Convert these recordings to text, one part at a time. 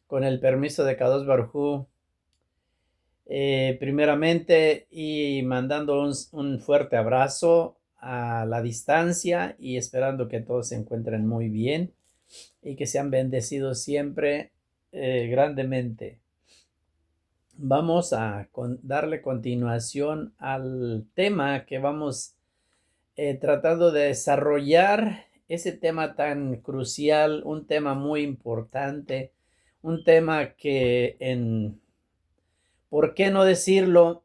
Con el permiso de Kadosh Baruj Hu, primeramente y mandando un fuerte abrazo a la distancia y esperando que todos se encuentren muy bien y que sean bendecidos siempre grandemente. Vamos a darle continuación al tema que vamos tratando de desarrollar, ese tema tan crucial, un tema muy importante, un tema que ¿por qué no decirlo?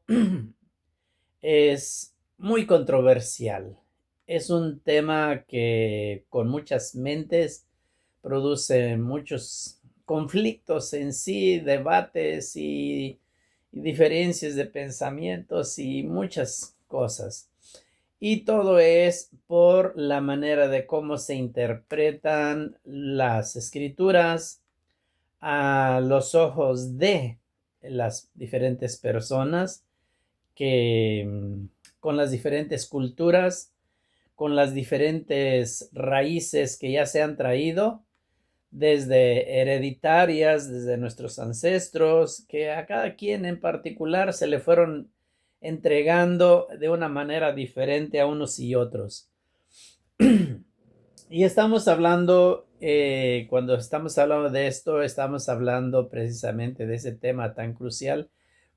Es muy controversial. Es un tema que con muchas mentes produce muchos conflictos en sí, debates y diferencias de pensamientos y muchas cosas. Y todo es por la manera de cómo se interpretan las escrituras a los ojos de las diferentes personas que con las diferentes culturas, con las diferentes raíces que ya se han traído desde hereditarias, desde nuestros ancestros, que a cada quien en particular se le fueron entregando de una manera diferente a unos y otros. Y estamos hablando, cuando estamos hablando de esto, estamos hablando precisamente de ese tema tan crucial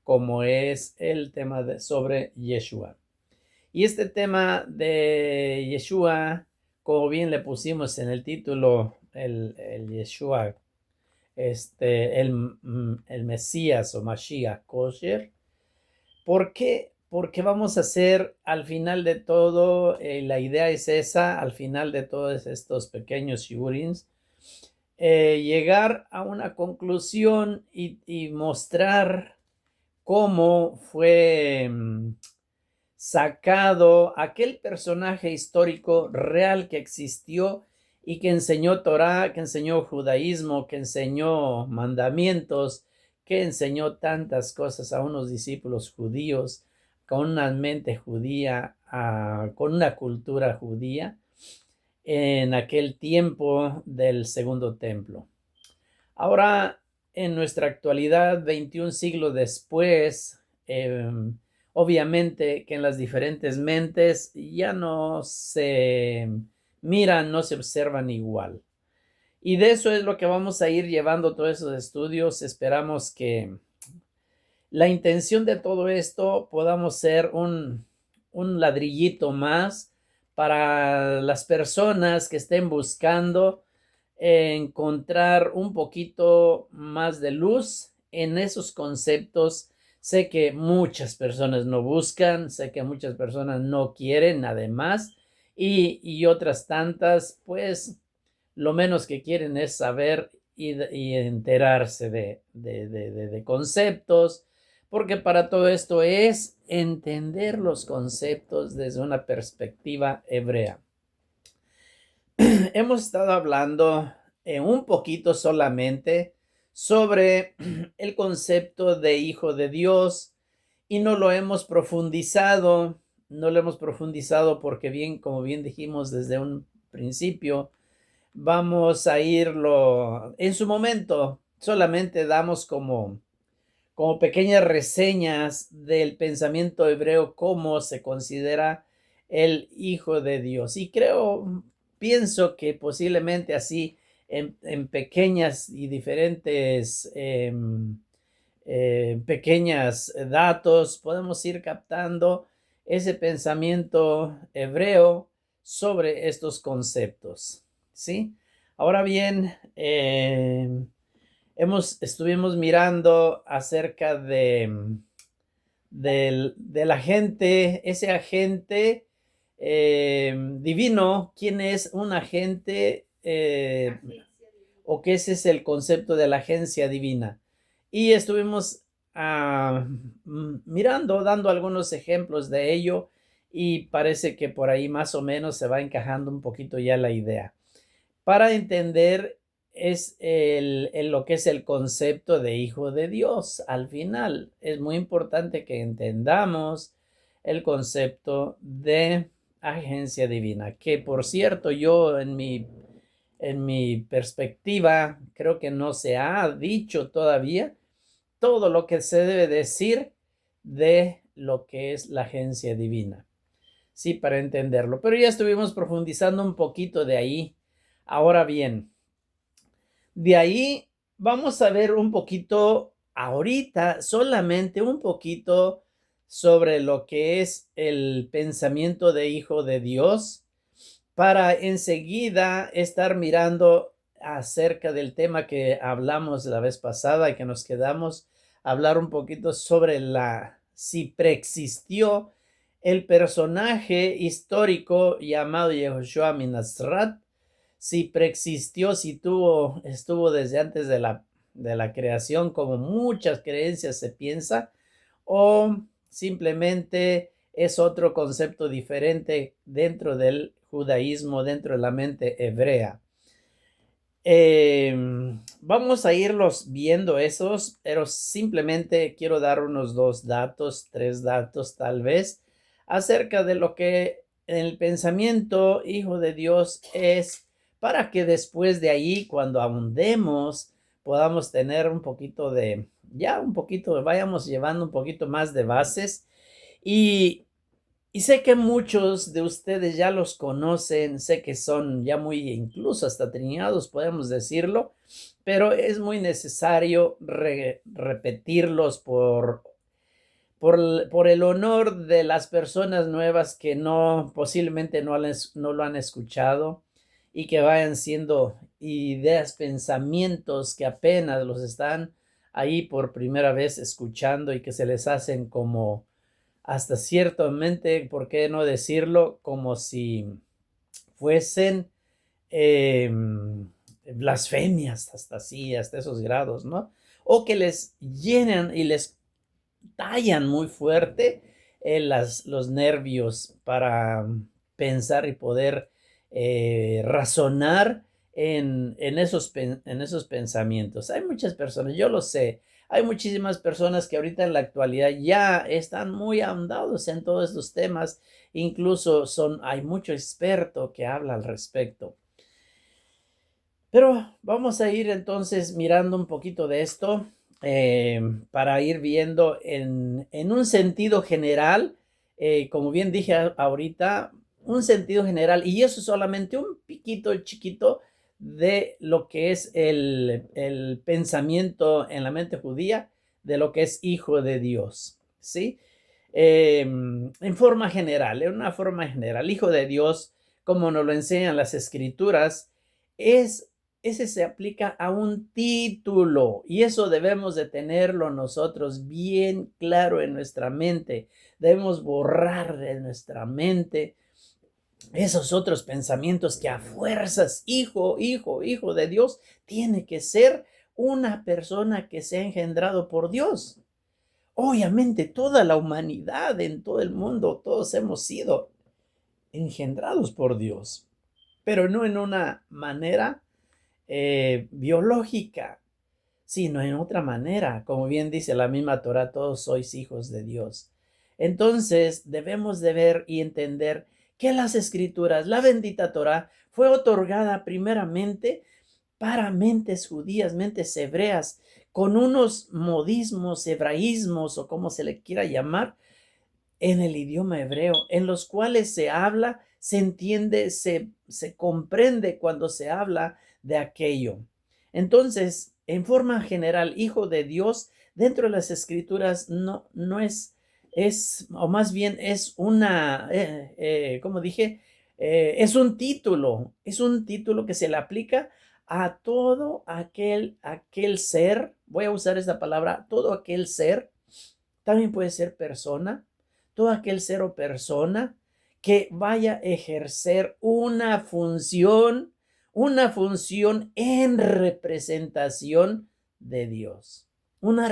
como es el tema sobre Yeshua. Y este tema de Yeshua, como bien le pusimos en el título, el Yeshua, el Mesías o Mashiach Kosher. ¿Por qué? Porque vamos a hacer al final de todo, la idea es esa, al final de todos estos pequeños shigurins, llegar a una conclusión y mostrar cómo fue sacado aquel personaje histórico real que existió y que enseñó Torah, que enseñó judaísmo, que enseñó mandamientos, que enseñó tantas cosas a unos discípulos judíos con una mente judía, con una cultura judía en aquel tiempo del segundo templo. Ahora, en nuestra actualidad, 21 siglos después, obviamente que en las diferentes mentes ya no se miran, no se observan igual. Y de eso es lo que vamos a ir llevando todos esos estudios. Esperamos que la intención de todo esto podamos ser un ladrillito más para las personas que estén buscando encontrar un poquito más de luz en esos conceptos. Sé que muchas personas no buscan, sé que muchas personas no quieren además y otras tantas pues lo menos que quieren es saber y enterarse de conceptos, porque para todo esto es entender los conceptos desde una perspectiva hebrea. Hemos estado hablando un poquito solamente sobre el concepto de hijo de Dios y no lo hemos profundizado, porque bien, como bien dijimos desde un principio, vamos a irlo en su momento, solamente damos como pequeñas reseñas del pensamiento hebreo, cómo se considera el Hijo de Dios. Y pienso que posiblemente así en pequeñas y diferentes pequeñas datos podemos ir captando ese pensamiento hebreo sobre estos conceptos, ¿sí? Ahora bien, estuvimos mirando acerca del agente, ese agente divino. ¿Quién es un agente o qué ese es el concepto de la agencia divina? Y estuvimos mirando, dando algunos ejemplos de ello y parece que por ahí más o menos se va encajando un poquito ya la idea. Para entender es lo que es el concepto de hijo de Dios. Al final es muy importante que entendamos el concepto de agencia divina, que por cierto yo en mi perspectiva, creo que no se ha dicho todavía todo lo que se debe decir de lo que es la agencia divina. Sí, para entenderlo. Pero ya estuvimos profundizando un poquito de ahí. Ahora bien, de ahí vamos a ver un poquito ahorita, solamente un poquito sobre lo que es el pensamiento de hijo de Dios, para enseguida estar mirando acerca del tema que hablamos la vez pasada y que nos quedamos a hablar un poquito sobre si preexistió el personaje histórico llamado Yehoshua Minazrat, si preexistió, si estuvo desde antes de la creación, como muchas creencias se piensa, o simplemente es otro concepto diferente dentro del judaísmo, dentro de la mente hebrea. Vamos a irlos viendo esos, pero simplemente quiero dar unos 2 datos, 3 datos tal vez, acerca de lo que el pensamiento hijo de Dios es, para que después de ahí, cuando ahondemos, podamos tener un poquito vayamos llevando un poquito más de bases. Y sé que muchos de ustedes ya los conocen, sé que son ya muy incluso hasta triñados, podemos decirlo, pero es muy necesario repetirlos por el honor de las personas nuevas que posiblemente no lo han escuchado, y que vayan siendo ideas, pensamientos que apenas los están ahí por primera vez escuchando y que se les hacen como hasta ciertamente, ¿por qué no decirlo? Como si fuesen blasfemias, hasta así, hasta esos grados, ¿no? O que les llenan y les tallan muy fuerte los nervios para pensar y poder razonar en esos pensamientos. Hay muchas personas, yo lo sé, hay muchísimas personas que ahorita en la actualidad ya están muy ahondados en todos estos temas, incluso hay mucho experto que habla al respecto. Pero vamos a ir entonces mirando un poquito de esto, para ir viendo en un sentido general, como bien dije ahorita, un sentido general, y eso solamente un piquito chiquito de lo que es el pensamiento en la mente judía, de lo que es hijo de Dios, ¿sí? En forma general, en una forma general, hijo de Dios, como nos lo enseñan las escrituras, ese se aplica a un título, y eso debemos de tenerlo nosotros bien claro en nuestra mente. Debemos borrar de nuestra mente esos otros pensamientos que a fuerzas, hijo de Dios, tiene que ser una persona que se ha engendrado por Dios. Obviamente toda la humanidad en todo el mundo, todos hemos sido engendrados por Dios, pero no en una manera biológica, sino en otra manera. Como bien dice la misma Torah, todos sois hijos de Dios. Entonces debemos de ver y entender que las escrituras, la bendita Torah, fue otorgada primeramente para mentes judías, mentes hebreas, con unos modismos, hebraísmos o como se le quiera llamar, en el idioma hebreo, en los cuales se habla, se entiende, se comprende cuando se habla de aquello. Entonces, en forma general, hijo de Dios, dentro de las escrituras no es, o más bien es como dije, es un título que se le aplica a todo aquel ser, voy a usar esta palabra, todo aquel ser, también puede ser persona, todo aquel ser o persona que vaya a ejercer una función en representación de Dios, una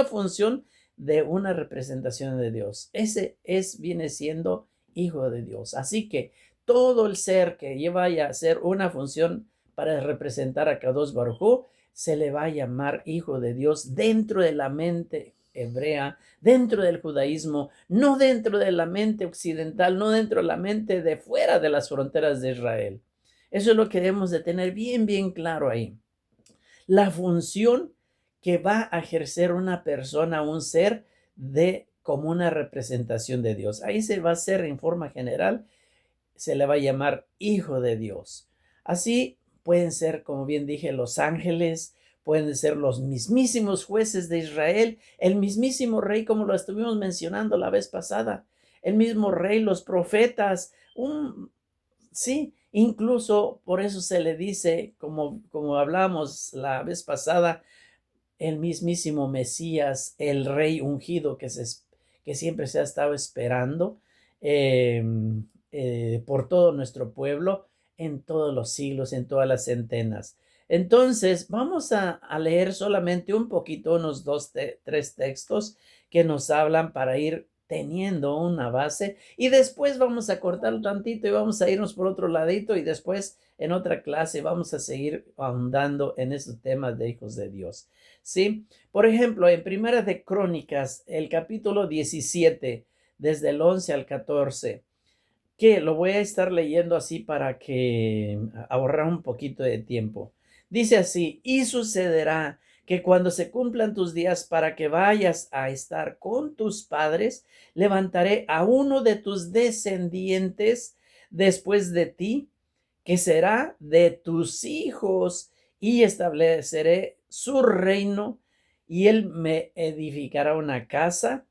función de una representación de Dios. Viene siendo hijo de Dios. Así que todo el ser que vaya a hacer una función para representar a Kadosh Baruj Hu, se le va a llamar hijo de Dios dentro de la mente hebrea, dentro del judaísmo, no dentro de la mente occidental, no dentro de la mente de fuera de las fronteras de Israel. Eso es lo que debemos de tener bien, bien claro ahí. La función que va a ejercer una persona, un ser, como una representación de Dios. Ahí se va a hacer en forma general, se le va a llamar hijo de Dios. Así pueden ser, como bien dije, los ángeles, pueden ser los mismísimos jueces de Israel, el mismísimo rey, como lo estuvimos mencionando la vez pasada, el mismo rey, los profetas, sí, incluso por eso se le dice, como hablamos la vez pasada, el mismísimo Mesías, el rey ungido que siempre se ha estado esperando por todo nuestro pueblo en todos los siglos, en todas las centenas. Entonces, vamos a leer solamente un poquito, unos tres textos que nos hablan para ir teniendo una base y después vamos a cortar un tantito y vamos a irnos por otro ladito y después en otra clase vamos a seguir ahondando en esos temas de hijos de Dios. ¿Sí? Por ejemplo, en Primera de Crónicas, el capítulo 17, desde el 11 al 14, que lo voy a estar leyendo así para que ahorrar un poquito de tiempo. Dice así, y sucederá que cuando se cumplan tus días para que vayas a estar con tus padres, levantaré a uno de tus descendientes después de ti, que será de tus hijos, y estableceré su reino, y él me edificará una casa.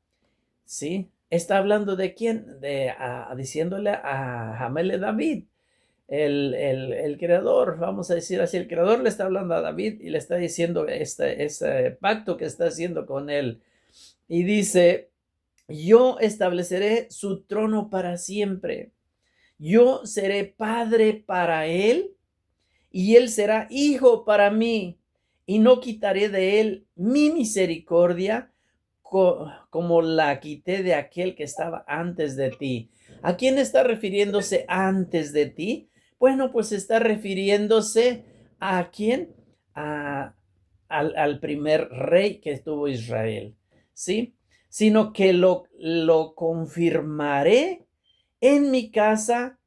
¿Sí? Está hablando de quién, diciéndole a Jamele David, el creador, vamos a decir así, el creador le está hablando a David y le está diciendo este pacto que está haciendo con él. Y dice, yo estableceré su trono para siempre. Yo seré padre para él y él será hijo para mí, y no quitaré de él mi misericordia como la quité de aquel que estaba antes de ti. ¿A quién está refiriéndose antes de ti? Bueno, pues está refiriéndose a quién, al primer rey que tuvo Israel, ¿sí? Sino que lo confirmaré en mi casa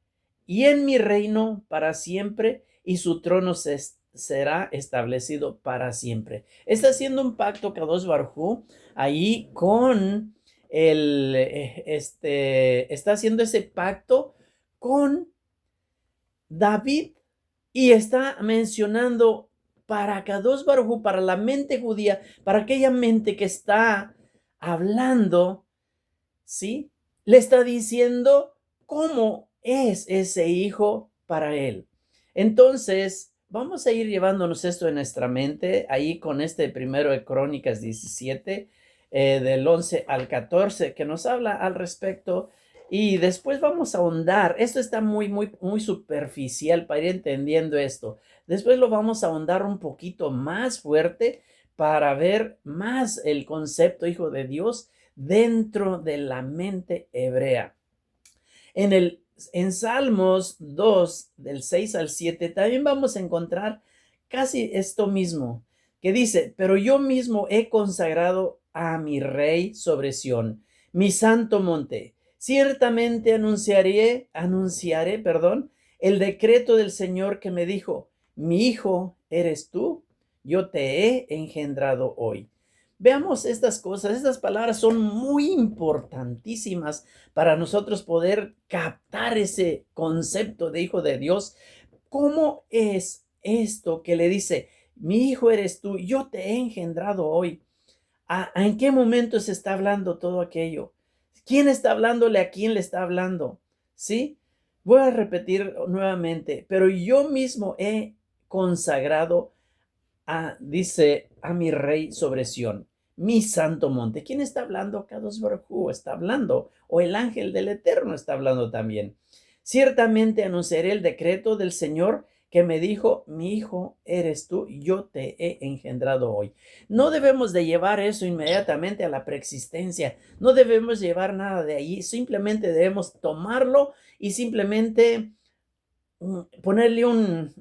y en mi reino para siempre, y su trono será establecido para siempre. Está haciendo un pacto Kadosh Barjú ahí con está haciendo ese pacto con David y está mencionando para Kadosh Barjú, para la mente judía, para aquella mente que está hablando, ¿sí? Le está diciendo cómo es ese hijo para él. Entonces, vamos a ir llevándonos esto en nuestra mente, ahí con este primero de Crónicas 17, del 11 al 14, que nos habla al respecto. Y después vamos a ahondar. Esto está muy, muy, muy superficial para ir entendiendo esto. Después lo vamos a ahondar un poquito más fuerte para ver más el concepto hijo de Dios dentro de la mente hebrea. En Salmos 2, del 6 al 7, también vamos a encontrar casi esto mismo, que dice, pero yo mismo he consagrado a mi rey sobre Sión, mi santo monte. Ciertamente anunciaré, el decreto del Señor que me dijo, mi hijo eres tú, yo te he engendrado hoy. Veamos estas cosas, estas palabras son muy importantísimas para nosotros poder captar ese concepto de hijo de Dios. ¿Cómo es esto que le dice, mi hijo eres tú, yo te he engendrado hoy? ¿En qué momento se está hablando todo aquello? ¿Quién está hablándole? ¿A quién le está hablando? ¿Sí? Voy a repetir nuevamente, pero yo mismo he consagrado dice a mi rey sobre Sión, mi santo monte. ¿Quién está hablando? Kadosh Baruj Hu está hablando, o el ángel del Eterno está hablando también. Ciertamente anunciaré el decreto del Señor que me dijo, mi hijo eres tú, yo te he engendrado hoy. No debemos de llevar eso inmediatamente a la preexistencia, no debemos llevar nada de ahí, simplemente debemos tomarlo y simplemente ponerle una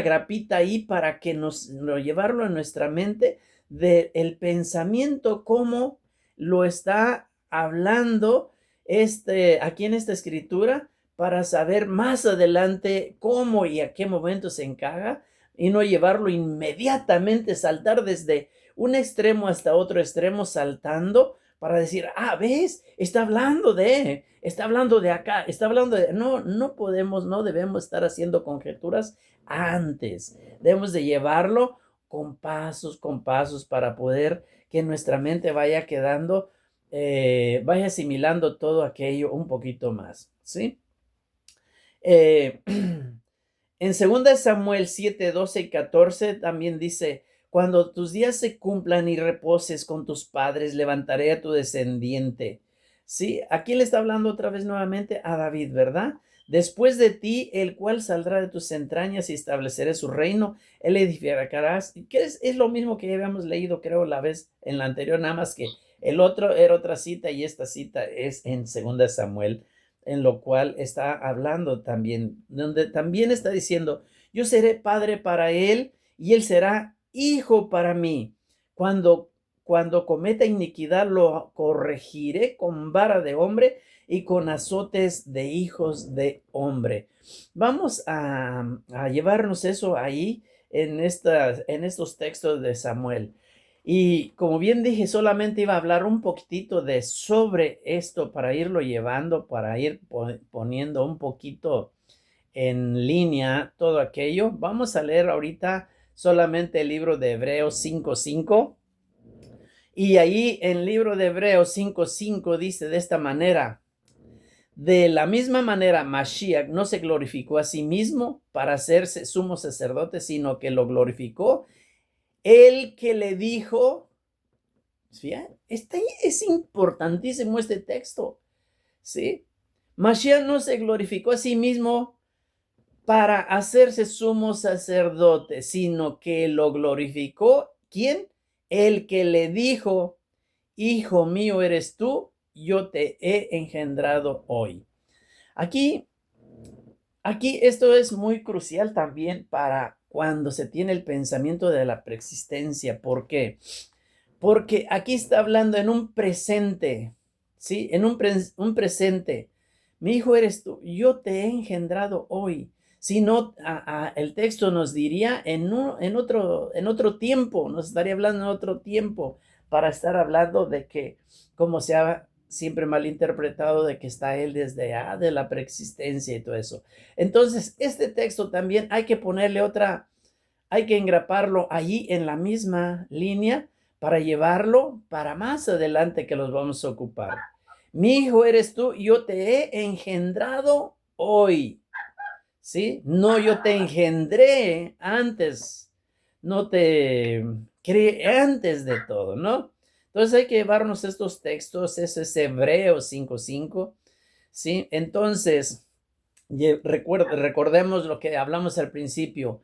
grapita ahí para que lo llevarlo en nuestra mente del pensamiento, como lo está hablando aquí en esta escritura, para saber más adelante cómo y a qué momento se encaja y no llevarlo inmediatamente, saltar desde un extremo hasta otro extremo saltando para decir, ah, ¿ves? Está hablando de acá, está hablando de... No, no podemos, no debemos estar haciendo conjeturas antes. Debemos de llevarlo con pasos para poder que nuestra mente vaya quedando, vaya asimilando todo aquello un poquito más, ¿sí? Eh, en 2 Samuel 7, 12 y 14 también dice, cuando tus días se cumplan y reposes con tus padres, levantaré a tu descendiente. Sí, aquí le está hablando otra vez nuevamente a David, ¿verdad? Después de ti, el cual saldrá de tus entrañas y estableceré su reino, él edificarás. ¿Qué es lo mismo que ya habíamos leído, creo, la vez en la anterior, nada más que el otro era otra cita y esta cita es en 2 Samuel, en lo cual está hablando también, donde también está diciendo, yo seré padre para él y él será hijo para mí. Cuando cometa iniquidad lo corregiré con vara de hombre y con azotes de hijos de hombre. Vamos a llevarnos eso ahí en estos textos de Samuel. Y como bien dije, solamente iba a hablar un poquitito de sobre esto para irlo llevando, para ir poniendo un poquito en línea todo aquello. Vamos a leer ahorita solamente el libro de Hebreos 5:5. Y ahí en el libro de Hebreos 5:5 dice de esta manera, de la misma manera Mashiach no se glorificó a sí mismo para hacerse sumo sacerdote, sino que lo glorificó el que le dijo, es importantísimo este texto, ¿sí? Mashiach no se glorificó a sí mismo para hacerse sumo sacerdote, sino que lo glorificó, ¿quién? El que le dijo, hijo mío eres tú, yo te he engendrado hoy. Aquí esto es muy crucial también para cuando se tiene el pensamiento de la preexistencia. ¿Por qué? Porque aquí está hablando en un presente, ¿sí? En un presente. Mi hijo eres tú, yo te he engendrado hoy. Si no, el texto nos diría en otro tiempo, nos estaría hablando en otro tiempo, para estar hablando de que, como se ha siempre malinterpretado, de que está él desde de la preexistencia y todo eso. Entonces, este texto también hay que ponerle hay que engraparlo allí en la misma línea para llevarlo para más adelante que los vamos a ocupar. Mi hijo eres tú, yo te he engendrado hoy. ¿Sí? No, yo te engendré antes, no te creé antes de todo, ¿no? Entonces hay que llevarnos estos textos, ese es Hebreos 5:5, ¿sí? Entonces, recordemos lo que hablamos al principio,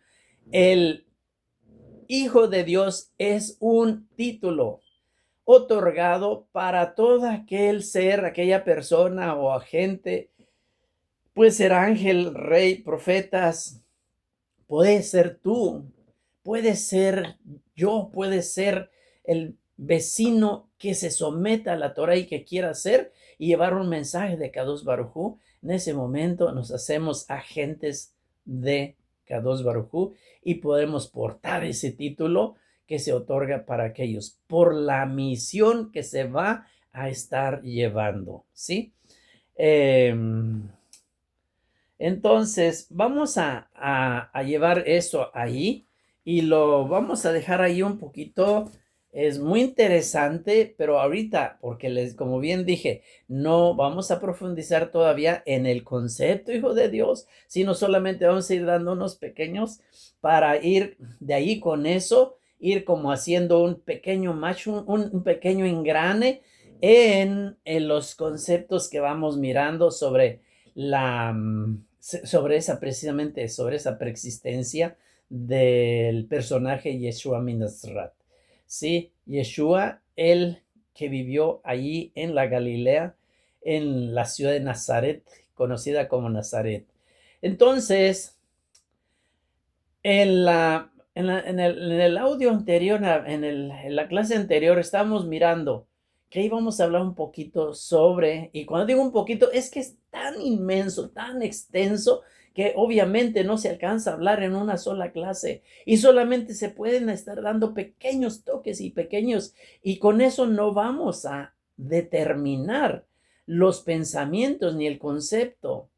el Hijo de Dios es un título otorgado para todo aquel ser, aquella persona o agente, puede ser ángel, rey, profetas, puede ser tú, puede ser yo, puede ser el vecino que se someta a la Torah y que quiera hacer y llevar un mensaje de Kadosh Baruj Hu. En ese momento nos hacemos agentes de Kadosh Baruj Hu y podemos portar ese título que se otorga para aquellos por la misión que se va a estar llevando, ¿sí? Entonces, vamos a llevar eso ahí y lo vamos a dejar ahí un poquito. Es muy interesante, pero ahorita, porque como bien dije, no vamos a profundizar todavía en el concepto hijo de Dios, sino solamente vamos a ir dando unos pequeños para ir de ahí con eso, ir como haciendo un pequeño match, un pequeño engrane en los conceptos que vamos mirando sobre precisamente sobre esa preexistencia del personaje Yeshua Minazrat. Sí, Yeshua, el que vivió allí en la Galilea, en la ciudad de Nazaret, conocida como Nazaret. Entonces, en el audio anterior, en la clase anterior, estamos mirando que íbamos a hablar un poquito sobre, y cuando digo un poquito, es que es tan inmenso, tan extenso, que obviamente no se alcanza a hablar en una sola clase y solamente se pueden estar dando pequeños toques y pequeños, y con eso no vamos a determinar los pensamientos ni el concepto.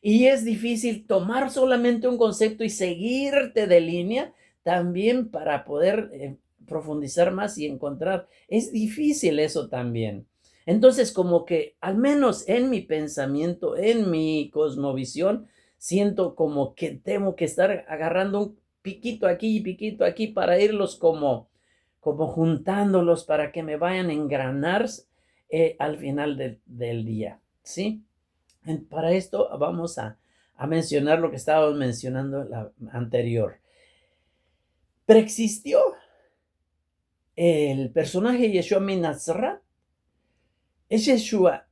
Y es difícil tomar solamente un concepto y seguirte de línea también para poder profundizar más y encontrar. Es difícil eso también. Entonces, como que al menos en mi pensamiento, en mi cosmovisión, siento como que tengo que estar agarrando un piquito aquí y piquito aquí para irlos como juntándolos para que me vayan a engranar al final del día, ¿sí? Para esto vamos a mencionar lo que estábamos mencionando la anterior. ¿Preexistió el personaje Yeshua min Nazaret? ¿Es Yeshua,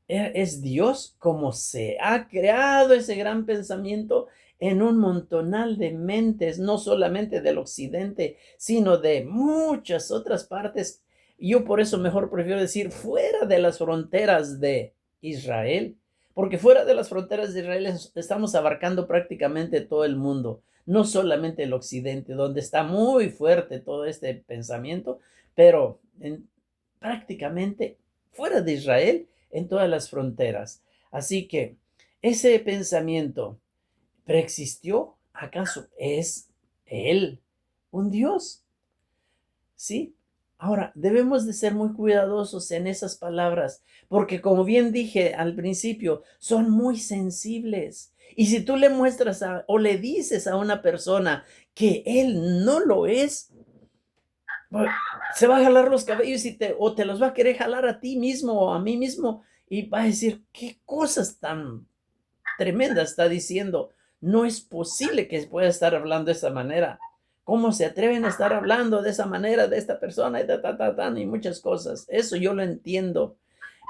es Dios, como se ha creado ese gran pensamiento en un montonal de mentes, no solamente del occidente, sino de muchas otras partes? Yo por eso mejor prefiero decir fuera de las fronteras de Israel, porque fuera de las fronteras de Israel estamos abarcando prácticamente todo el mundo, no solamente el occidente, donde está muy fuerte todo este pensamiento, pero prácticamente fuera de Israel, en todas las fronteras. Así que ese pensamiento preexistió. ¿Acaso es él un Dios? ¿Sí? Ahora, debemos de ser muy cuidadosos en esas palabras, porque como bien dije al principio, son muy sensibles. Y si tú le muestras o le dices a una persona que él no lo es, se va a jalar los cabellos o te los va a querer jalar a ti mismo o a mí mismo y va a decir, ¿qué cosas tan tremendas está diciendo? No es posible que pueda estar hablando de esa manera. ¿Cómo se atreven a estar hablando de esa manera de esta persona? Y muchas cosas. Eso yo lo entiendo.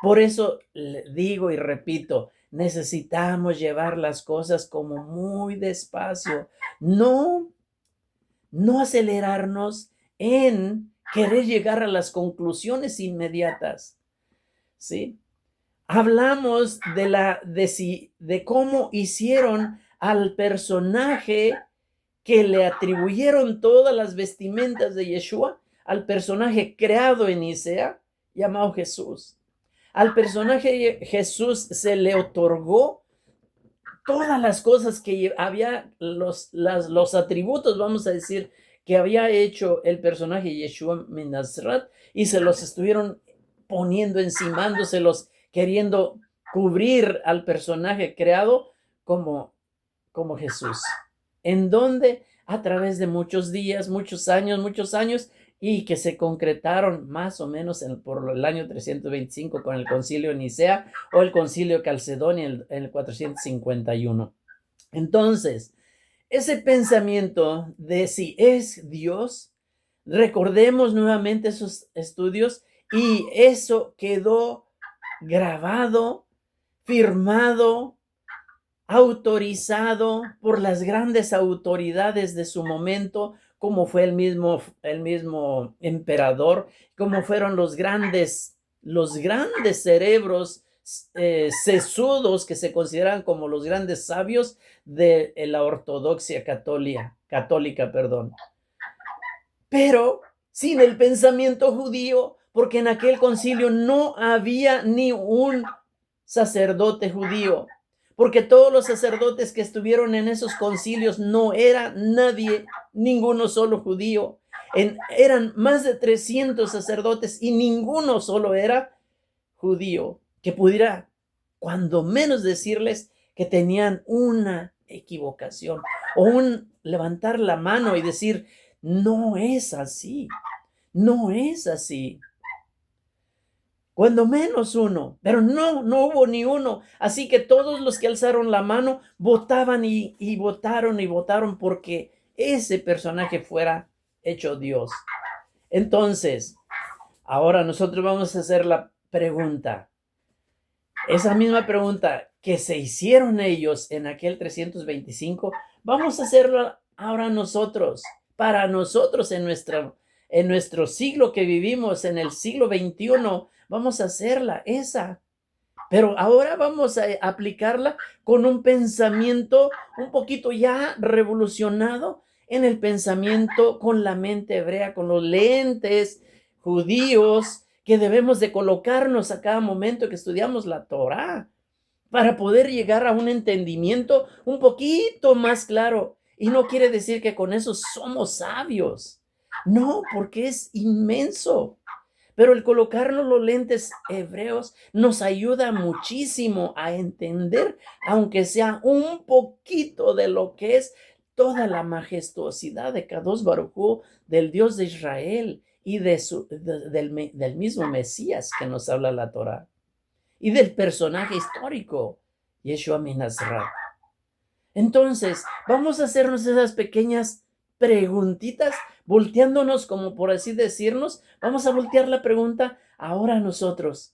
Por eso le digo y repito, necesitamos llevar las cosas como muy despacio. No acelerarnos en querer llegar a las conclusiones inmediatas, ¿sí? Hablamos de cómo hicieron al personaje que le atribuyeron todas las vestimentas de Yeshua, al personaje creado en Isea, llamado Jesús. Al personaje Jesús se le otorgó todas las cosas que había, los atributos, vamos a decir, que había hecho el personaje Yeshua min Nazaret, y se los estuvieron poniendo, encimándoselos, queriendo cubrir al personaje creado como Jesús. ¿En dónde? A través de muchos días, muchos años, y que se concretaron más o menos por el año 325 con el concilio de Nicea o el concilio de Calcedonia en el 451. Entonces, ese pensamiento de si es Dios, recordemos nuevamente esos estudios y eso quedó grabado, firmado, autorizado por las grandes autoridades de su momento, como fue el mismo emperador, como fueron los grandes cerebros sesudos que se consideran como los grandes sabios de la ortodoxia católica, perdón. Pero sin el pensamiento judío, porque en aquel concilio no había ni un sacerdote judío, porque todos los sacerdotes que estuvieron en esos concilios no era nadie, ninguno solo judío. Eran más de 300 sacerdotes y ninguno solo era judío que pudiera, cuando menos, decirles que tenían una equivocación o un levantar la mano y decir, no es así, no es así. Cuando menos uno, pero no hubo ni uno. Así que todos los que alzaron la mano votaban y votaron porque ese personaje fuera hecho Dios. Entonces, ahora nosotros vamos a hacer la pregunta. Esa misma pregunta que se hicieron ellos en aquel 325, vamos a hacerla ahora nosotros, para nosotros en en nuestro siglo que vivimos, en el siglo XXI, vamos a hacerla, esa. Pero ahora vamos a aplicarla con un pensamiento un poquito ya revolucionado en el pensamiento con la mente hebrea, con los lentes judíos que debemos de colocarnos a cada momento que estudiamos la Torá para poder llegar a un entendimiento un poquito más claro. Y no quiere decir que con eso somos sabios. No, porque es inmenso. Pero el colocarnos los lentes hebreos nos ayuda muchísimo a entender, aunque sea un poquito de lo que es toda la majestuosidad de Kadosh Baruj Hu, del Dios de Israel y del mismo Mesías que nos habla la Torah y del personaje histórico, Yeshua min Nazaret. Entonces, vamos a hacernos esas pequeñas preguntitas, volteándonos, como por así decirnos, vamos a voltear la pregunta ahora a nosotros.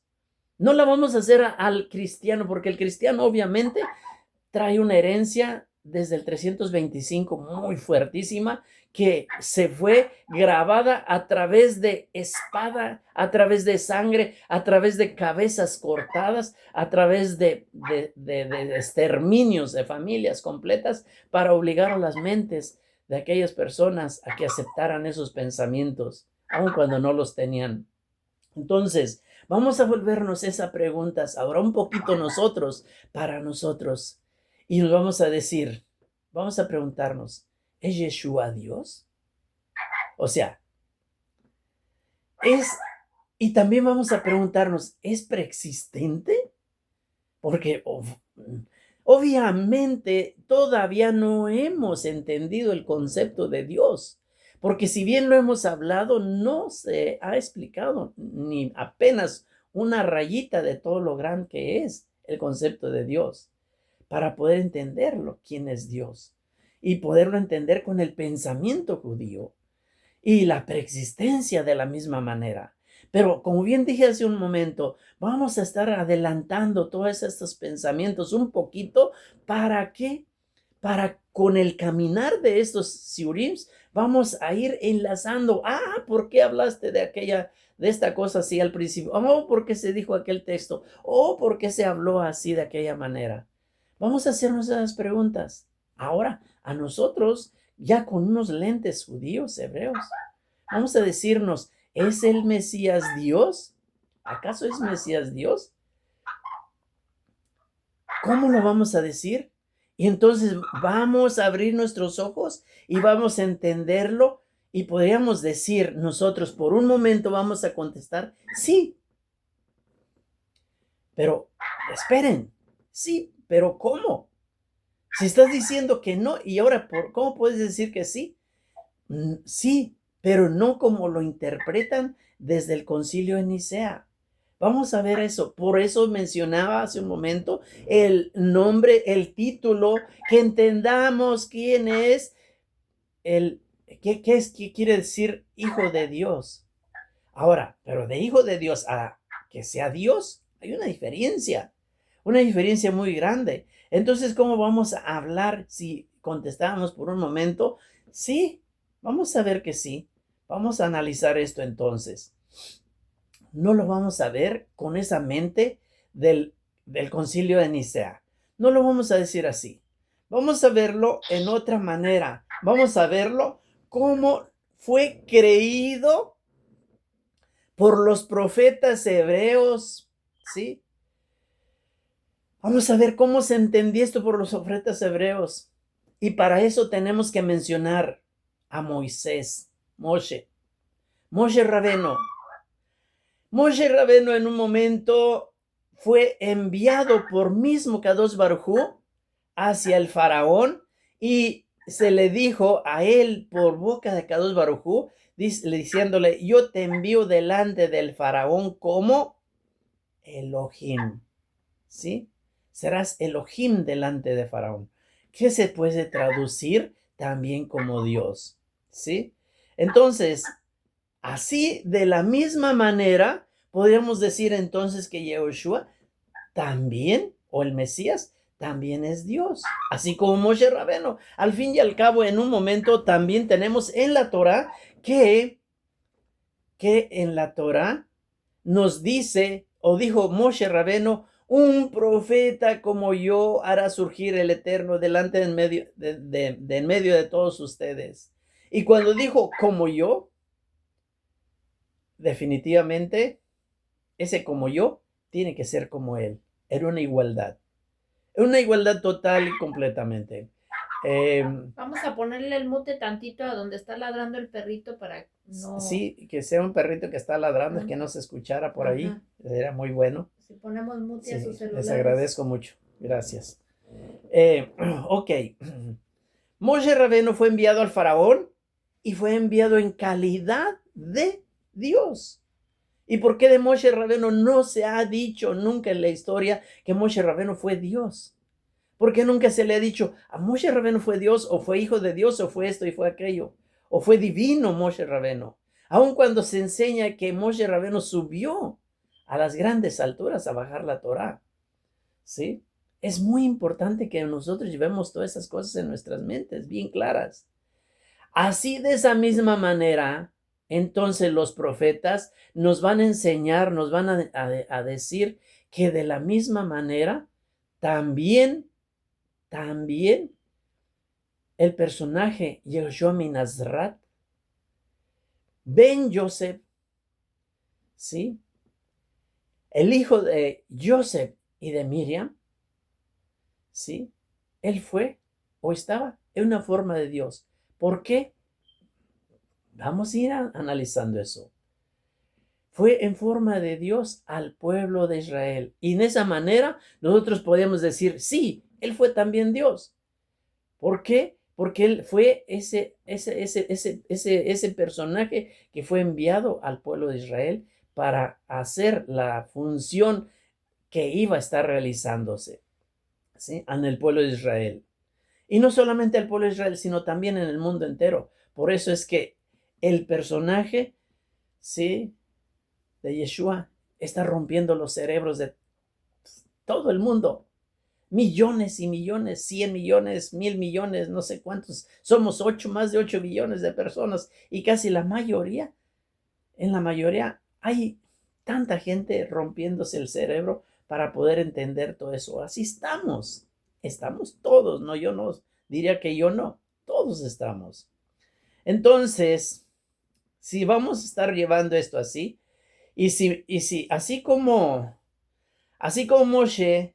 No la vamos a hacer al cristiano, porque el cristiano obviamente trae una herencia desde el 325 muy fuertísima, que se fue grabada a través de espada, a través de sangre, a través de cabezas cortadas, a través de exterminios de familias completas para obligar a las mentes de aquellas personas a que aceptaran esos pensamientos, aun cuando no los tenían. Entonces, vamos a volvernos esas preguntas ahora un poquito nosotros, para nosotros. Y nos vamos a decir, vamos a preguntarnos, ¿es Yeshua Dios? O sea, y también vamos a preguntarnos, ¿es preexistente? Porque obviamente todavía no hemos entendido el concepto de Dios. Porque si bien lo hemos hablado, no se ha explicado ni apenas una rayita de todo lo grande que es el concepto de Dios, para poder entenderlo, quién es Dios, y poderlo entender con el pensamiento judío y la preexistencia de la misma manera. Pero como bien dije hace un momento, vamos a estar adelantando todos estos pensamientos un poquito. ¿Para qué? Para con el caminar de estos siurims vamos a ir enlazando. ¿Por qué hablaste de esta cosa así al principio? ¿Por qué se dijo aquel texto? ¿Por qué se habló así de aquella manera? Vamos a hacernos esas preguntas. Ahora, a nosotros, ya con unos lentes judíos, hebreos, vamos a decirnos, ¿es el Mesías Dios? ¿Acaso es Mesías Dios? ¿Cómo lo vamos a decir? Y entonces vamos a abrir nuestros ojos y vamos a entenderlo, y podríamos decir nosotros, por un momento vamos a contestar, sí. Pero esperen, sí, pero ¿cómo? Si estás diciendo que no, y ahora, ¿cómo puedes decir que sí? Sí, pero no como lo interpretan desde el Concilio de Nicea. Vamos a ver eso. Por eso mencionaba hace un momento el nombre, el título, que entendamos quién es qué quiere decir hijo de Dios. Ahora, pero de hijo de Dios a que sea Dios, hay una diferencia muy grande. Entonces, ¿cómo vamos a hablar si contestamos por un momento? Sí, vamos a ver que sí. Vamos a analizar esto entonces. No lo vamos a ver con esa mente del Concilio de Nicea. No lo vamos a decir así. Vamos a verlo en otra manera. Vamos a verlo como fue creído por los profetas hebreos, ¿sí? Vamos a ver cómo se entendía esto por los profetas hebreos. Y para eso tenemos que mencionar a Moisés, Moshe Rabeno. Moshe Rabeno en un momento fue enviado por mismo Kadosh Baruj Hu hacia el faraón, y se le dijo a él por boca de Kadosh Baruj Hu, diciéndole, yo te envío delante del faraón como Elohim, ¿sí? Serás Elohim delante de faraón, que se puede traducir también como Dios, ¿sí? Entonces, así de la misma manera, podríamos decir entonces que Yahushua también, o el Mesías, también es Dios, así como Moshe Rabeno. Al fin y al cabo, en un momento también tenemos en la Torah que que en la Torá nos dice, o dijo Moshe Rabeno, un profeta como yo hará surgir el Eterno delante en medio en medio de todos ustedes. Y cuando dijo como yo, definitivamente ese como yo tiene que ser como él. Era una igualdad total y completamente. Vamos a ponerle el mute tantito a donde está ladrando el perrito para no... Sí, que sea un perrito que está ladrando, que no se escuchara por ahí. Era muy bueno. Si ponemos mute a Sí, sus celulares. les agradezco mucho. Gracias. Ok. Moshe Rabeno fue enviado al faraón y fue enviado en calidad de Dios. ¿Y por qué de Moshe Rabeno no se ha dicho nunca en la historia que Moshe Rabeno fue Dios? Porque nunca se le ha dicho a Moshe Rabeno fue Dios, o fue hijo de Dios, o fue esto y fue aquello, o fue divino Moshe Rabeno. Aun cuando se enseña que Moshe Rabeno subió a las grandes alturas a bajar la Torá, ¿sí? Es muy importante que nosotros llevemos todas esas cosas en nuestras mentes bien claras. Así, de esa misma manera, entonces los profetas nos van a enseñar, nos van a decir que de la misma manera también el personaje Yehoshua Minazrat, Ben Yosef, ¿sí? El hijo de Joseph y de Miriam, ¿sí? Él fue o estaba en una forma de Dios. ¿Por qué? Vamos a ir analizando eso. Fue en forma de Dios al pueblo de Israel. Y en esa manera nosotros podemos decir, sí, él fue también Dios. ¿Por qué? Porque él fue ese personaje que fue enviado al pueblo de Israel para hacer la función que iba a estar realizándose, ¿sí? En el pueblo de Israel. Y no solamente al pueblo de Israel, sino también en el mundo entero. Por eso es que el personaje, ¿sí?, de Yeshua está rompiendo los cerebros de todo el mundo. Millones y millones, 100 millones, 1,000 millones, no sé cuántos. Somos más de 8 billones de personas y casi en la mayoría hay tanta gente rompiéndose el cerebro para poder entender todo eso. Así estamos todos, no, yo no diría que yo no, todos estamos. Entonces, si vamos a estar llevando esto así, y si así como Moshe,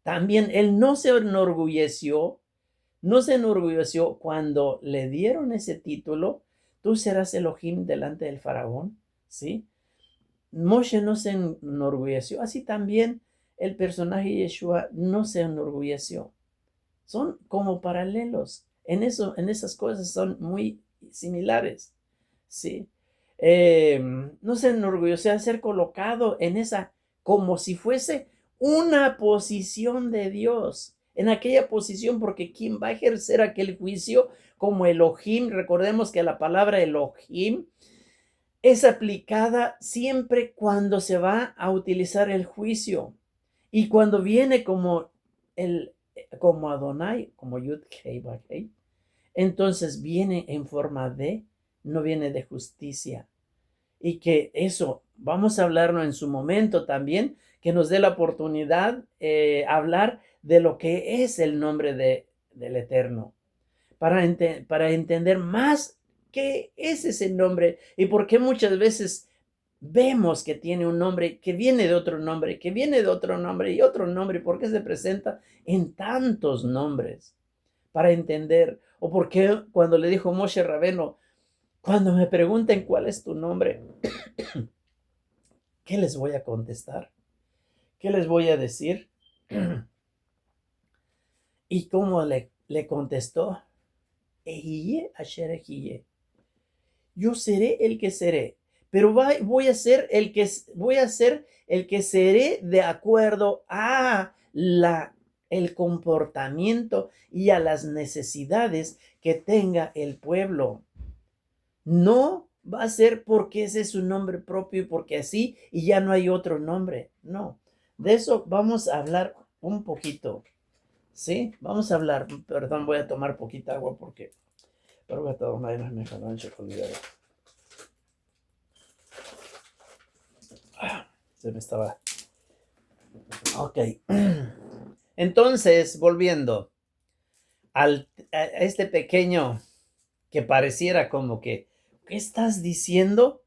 también él no se enorgulleció cuando le dieron ese título, tú serás Elohim delante del faraón, ¿sí? Moshe no se enorgulleció, así también el personaje Yeshua no se enorgulleció. Son como paralelos, en esas cosas son muy similares, ¿sí? No se enorgulleció de ser colocado en esa, como si fuese una posición de Dios, en aquella posición, porque quien va a ejercer aquel juicio como Elohim, recordemos que la palabra Elohim es aplicada siempre cuando se va a utilizar el juicio y cuando viene como Adonai, como Yud Kei Vav Kei, entonces viene en forma de, no viene de justicia. Y que eso, vamos a hablarlo en su momento también, que nos dé la oportunidad hablar de lo que es el nombre del Eterno, para entender más qué es ese nombre y por qué muchas veces vemos que tiene un nombre que viene de otro nombre, que viene de otro nombre y otro nombre, por qué se presenta en tantos nombres, para entender, o por qué cuando le dijo Moshe Rabeno, cuando me pregunten cuál es tu nombre, ¿qué les voy a contestar? ¿Qué les voy a decir? ¿Y cómo le contestó? Ehiyeh asher ehiyeh. Yo seré el que seré, pero voy a ser el que seré de acuerdo a el comportamiento y a las necesidades que tenga el pueblo. No va a ser porque ese es su nombre propio y porque así y ya no hay otro nombre. No, de eso vamos a hablar un poquito. ¿Sí? Vamos a hablar. Perdón, voy a tomar poquita agua porque... Pero voy a tomar me jaló en chocolate. Se me estaba... Ok. Entonces, volviendo a este pequeño que pareciera como que, ¿qué estás diciendo?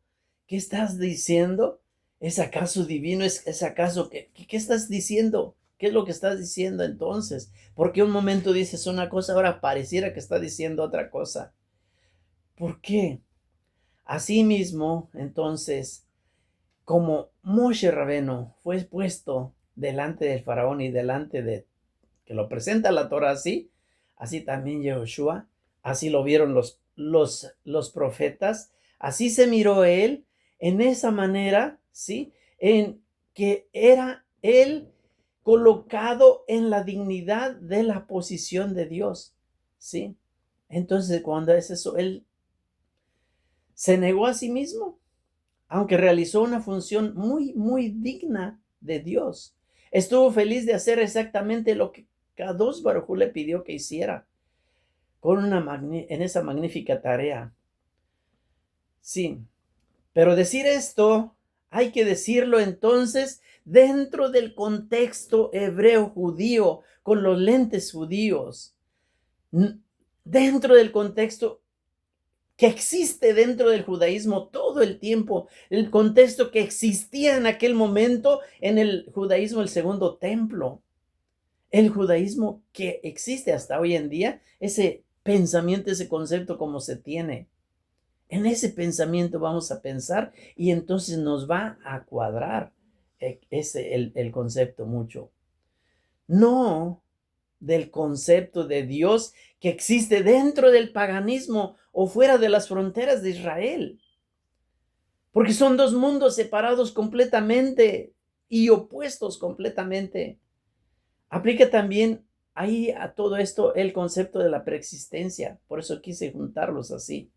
¿Qué estás diciendo? ¿Es acaso divino? ¿Es acaso qué estás diciendo? ¿Qué es lo que estás diciendo entonces? Porque un momento dices una cosa, ahora pareciera que está diciendo otra cosa. ¿Por qué? Asimismo, entonces, como Moshe Rabeno fue puesto delante del faraón y delante de que lo presenta la Torah así, así también Yehoshua, así lo vieron los profetas, así se miró él en esa manera, ¿sí? En que era él colocado en la dignidad de la posición de Dios, ¿sí? Entonces, cuando es eso, él se negó a sí mismo, aunque realizó una función muy, muy digna de Dios. Estuvo feliz de hacer exactamente lo que Kadosh Baruj Hu le pidió que hiciera en esa magnífica tarea. Sí, pero decir esto hay que decirlo entonces dentro del contexto hebreo judío, con los lentes judíos, dentro del contexto que existe dentro del judaísmo todo el tiempo, el contexto que existía en aquel momento en el judaísmo, el segundo templo, el judaísmo que existe hasta hoy en día, ese pensamiento, ese concepto como se tiene. En ese pensamiento vamos a pensar y entonces nos va a cuadrar el concepto mucho. No del concepto de Dios que existe dentro del paganismo o fuera de las fronteras de Israel. Porque son dos mundos separados completamente y opuestos completamente. Aplica también ahí a todo esto el concepto de la preexistencia. Por eso quise juntarlos así.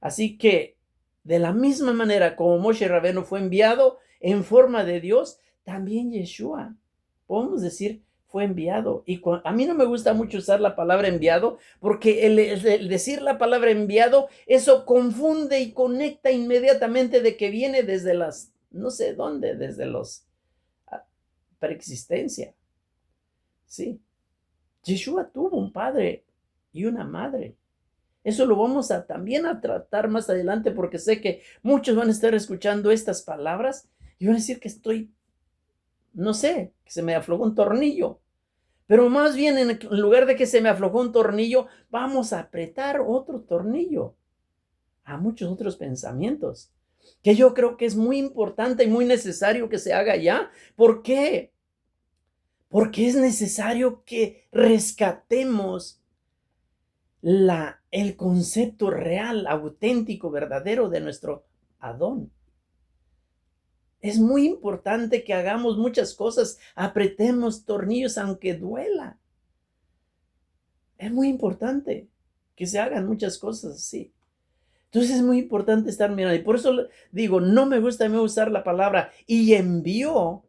Así que de la misma manera como Moshe Rabenu fue enviado en forma de Dios, también Yeshua, podemos decir, fue enviado. Y a mí no me gusta mucho usar la palabra enviado porque el decir la palabra enviado, eso confunde y conecta inmediatamente de que viene desde las, no sé dónde, desde los preexistencia. Sí. Yeshua tuvo un padre y una madre. Eso lo vamos a también a tratar más adelante porque sé que muchos van a estar escuchando estas palabras y van a decir que estoy, no sé, que se me aflojó un tornillo. Pero más bien en lugar de que se me aflojó un tornillo, vamos a apretar otro tornillo a muchos otros pensamientos que yo creo que es muy importante y muy necesario que se haga ya. ¿Por qué? Porque es necesario que rescatemos el concepto real, auténtico, verdadero de nuestro Adón. Es muy importante que hagamos muchas cosas, apretemos tornillos aunque duela. Es muy importante que se hagan muchas cosas así. Entonces es muy importante estar mirando. Y por eso digo, no me gusta a mí usar la palabra y envió.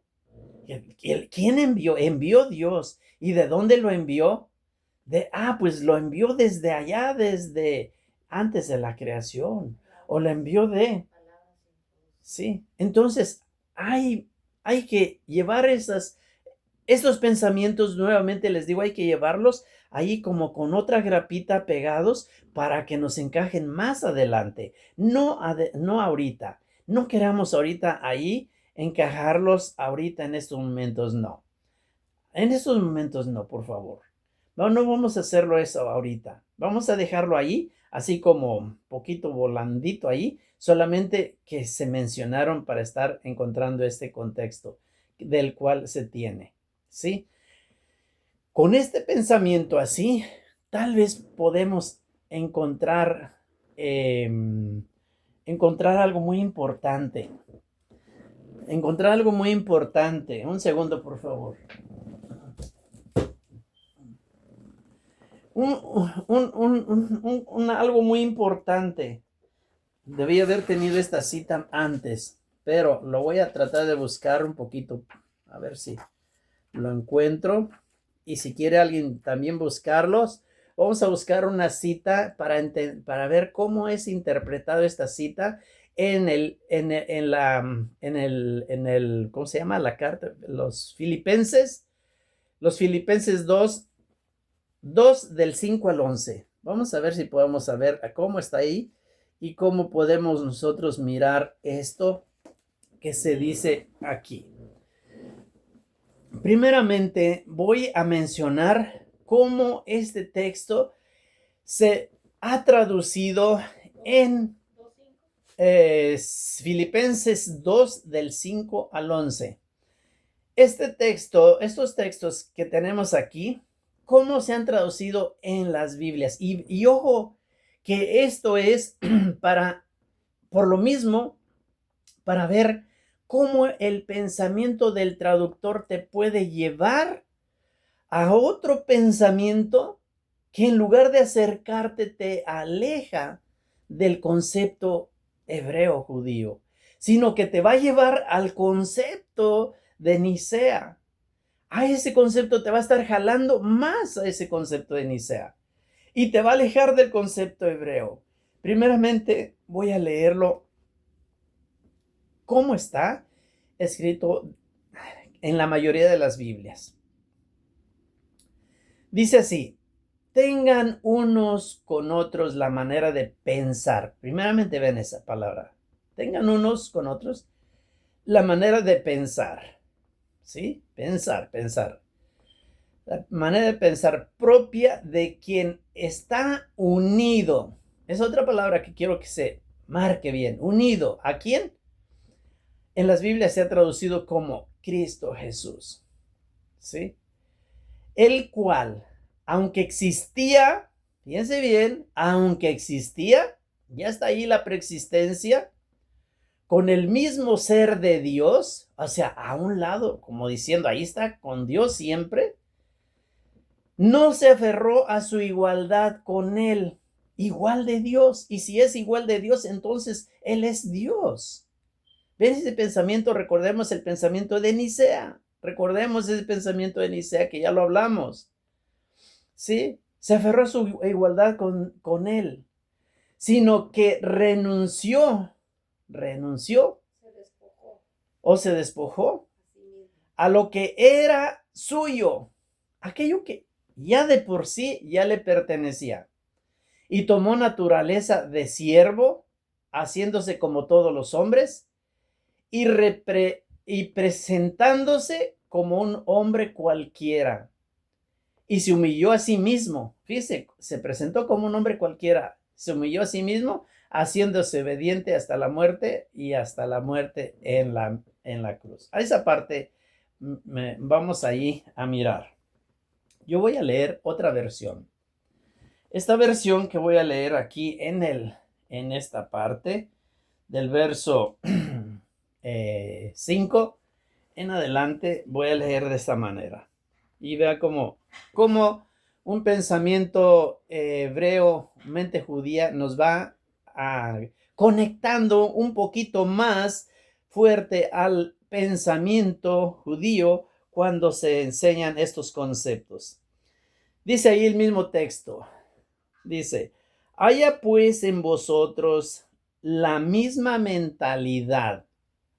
¿Quién envió? Envió Dios. ¿Y de dónde lo envió? Pues lo envió desde allá, desde antes de la creación, o lo envió sí. Entonces, hay que llevar esos pensamientos, nuevamente les digo, hay que llevarlos ahí como con otra grapita pegados para que nos encajen más adelante, no ahorita. No queramos ahorita ahí encajarlos ahorita en estos momentos, no. En estos momentos no, por favor. No vamos a hacerlo eso ahorita. Vamos a dejarlo ahí, así como un poquito volandito ahí, solamente que se mencionaron para estar encontrando este contexto del cual se tiene, ¿sí? Con este pensamiento así, tal vez podemos encontrar, encontrar algo muy importante. Encontrar algo muy importante. Un segundo, por favor. Algo muy importante. Debí haber tenido esta cita antes, pero lo voy a tratar de buscar un poquito, a ver si lo encuentro. Y si quiere alguien también buscarlos, vamos a buscar una cita para ver cómo es interpretado esta cita ¿cómo se llama la carta? Los Filipenses 2 del 5 al 11. Vamos a ver si podemos saber cómo está ahí y cómo podemos nosotros mirar esto que se dice aquí. Primeramente, voy a mencionar cómo este texto se ha traducido en Filipenses 2 del 5 al 11. Estos textos que tenemos aquí, ¿cómo se han traducido en las Biblias? Y ojo, que esto es por lo mismo, para ver cómo el pensamiento del traductor te puede llevar a otro pensamiento que en lugar de acercarte te aleja del concepto hebreo judío, sino que te va a llevar al concepto de Nicea. A ese concepto te va a estar jalando más a ese concepto de Nicea y te va a alejar del concepto hebreo. Primeramente voy a leerlo cómo está escrito en la mayoría de las Biblias. Dice así: tengan unos con otros la manera de pensar. Primeramente ven esa palabra. Tengan unos con otros la manera de pensar. ¿Sí? Pensar. La manera de pensar propia de quien está unido. Es otra palabra que quiero que se marque bien. Unido. ¿A quién? En las Biblias se ha traducido como Cristo Jesús. ¿Sí? El cual, aunque existía, fíjense bien, aunque existía, ya está ahí la preexistencia, con el mismo ser de Dios, o sea, a un lado, como diciendo, ahí está con Dios siempre, no se aferró a su igualdad con él, igual de Dios, y si es igual de Dios, entonces Él es Dios. ¿Ven ese pensamiento? Recordemos el pensamiento de Nicea. Recordemos ese pensamiento de Nicea que ya lo hablamos. ¿Sí? Se aferró a su igualdad con él, sino que renunció se despojó a lo que era suyo, aquello que ya de por sí ya le pertenecía, y tomó naturaleza de siervo, haciéndose como todos los hombres, y presentándose como un hombre cualquiera. Y se humilló a sí mismo. Fíjese, se presentó como un hombre cualquiera. Se humilló a sí mismo, haciéndose obediente hasta la muerte y hasta la muerte en la cruz. A esa parte vamos ahí a mirar. Yo voy a leer otra versión. Esta versión que voy a leer aquí en esta parte del verso 5 en adelante, voy a leer de esta manera. Y vea cómo un pensamiento hebreo, mente judía, nos va conectando un poquito más fuerte al pensamiento judío cuando se enseñan estos conceptos. Dice ahí el mismo texto. Dice: haya pues en vosotros la misma mentalidad.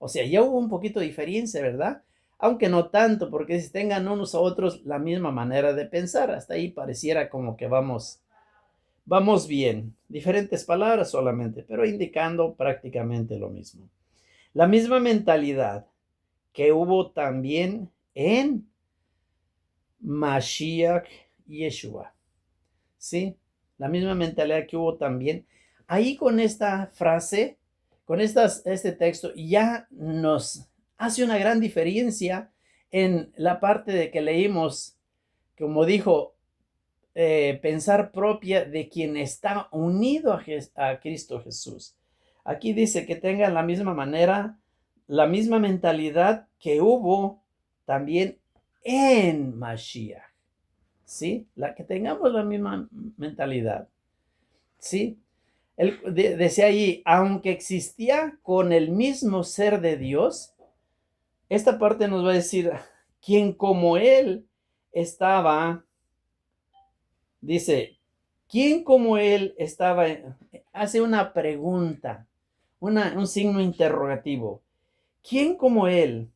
O sea, ya hubo un poquito de diferencia, ¿verdad? Aunque no tanto, porque si tengan unos a otros la misma manera de pensar, hasta ahí pareciera como que vamos bien. Diferentes palabras solamente, pero indicando prácticamente lo mismo. La misma mentalidad que hubo también en Mashiach Yeshua. ¿Sí? La misma mentalidad que hubo también. Ahí con esta frase, con este texto, ya nos hace una gran diferencia en la parte de que leímos, como dijo, pensar propia de quien está unido a Cristo Jesús. Aquí dice que tengan la misma manera, la misma mentalidad que hubo también en Mashiach. ¿Sí? Que tengamos la misma mentalidad. ¿Sí? Decía allí, aunque existía con el mismo ser de Dios, esta parte nos va a decir, quien como él estaba, dice, quien como él estaba, hace una pregunta, un signo interrogativo. ¿Quién como él?